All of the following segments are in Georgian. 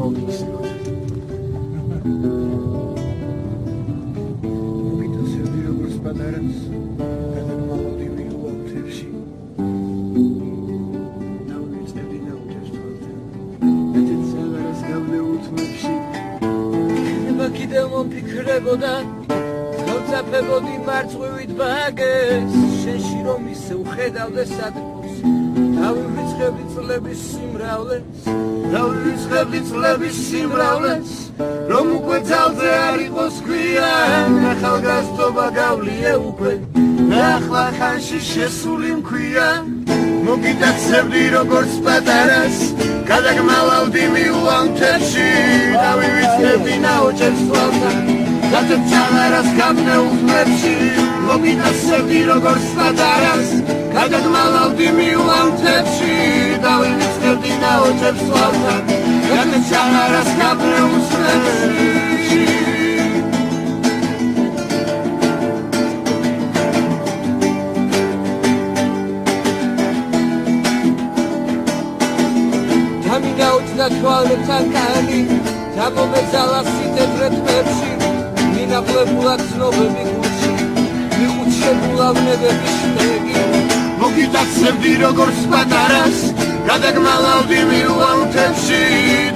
მოვიქცეოთ. მოგიტაცებდი როგორც პატარას, გადაგმალავდი მიუვამთებში. დავივიწყებდი ნაოჭებს თვალთან, მეტად საღარას გავლეუთმებში. იქნება კიდევ მომფიქრებოდა, გავწაფებოდი მარწყვივით ბაგეს, შენში რომ ისე უხედავდე სადრფოს. დავივიწყებდი წლების სიმრავლეს, რომ უკვე ძალზე არ იყოს გვიან, ახალგაზრდობა გავლია უკვე, და ახლა ხანში შესული მქვია. მოგიტაცებდი როგორც პატარას, გადაგმალავდი მიუვამთებში, დავივიწყებდი ნაოჭებს თვალთან, დათებ ჩაღარას გაბნეულ ხმებში. მოგიტაცებდი როგორც პატარას, გადაგმალავდი მიუვამთებში, დავივიწყებდი ნაოჭებს თვალთან, დათებ ჩაღარას გაბნეულ ხმებში. დამინაუჩდა თვალებთან კანი, დამომეძალა სიტეტრე თმებში, მინახლებულად ცნობები გულში, მიხუჩებულა ვნებების შტეგი. მოგიტაცებდი როგორც პატარას, გადაგმალავდი მიუვამთებში,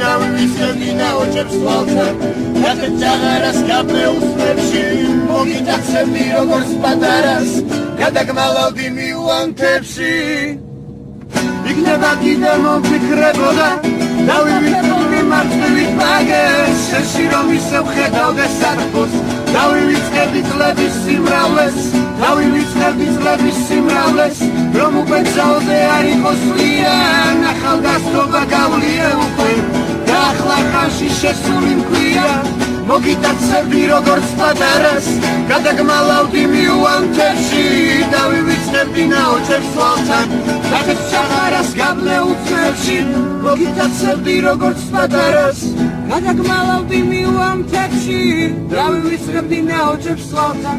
დავივიწყებდი ნაოჭებს თვალთან, დათებ ჩაღარას გაბნეულ ხმებში. მოგიტაცებდი როგორც პატარას, გადაგმალავდი მიუვამთებში. იქნება კიდევ მომფიქრებოდა, დავივიწყებდი მარწყვივით ბაგეს, შენში რომ ისე ვხედავდე სადრფოს. დავივიწყებდი წლების სიმრავლეს, რომ უკვე ძალზე არ იყოს ვლიან, ახალგაზრდობა გავლია უკვე, და ახლა ხანში შესული მქვია. მოგიტაცებდი როგორც პატარას, გადაგმალავდი მიუვამთებში, დავივიწყებდი ნაოჭებს თვალთან, დათებ ჩაღარას გაბნეულ ხმებში. მოგიტაცებდი როგორც პატარას, გადაგმალავდი მიუვამთებში, დავივიწყებდი ნაოჭებს თვალთან,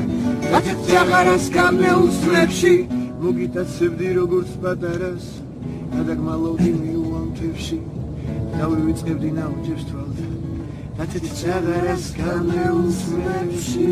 დათებ ჩაღარას გაბნეულ ხმებში. მოგიტაცებდი როგორც პატარას, გადაგმალავდი მიუვამთებში, დავივიწყებდი ნაოჭებს თვალთან, დათებ ჩაღარას გაბნეულ ხმებში.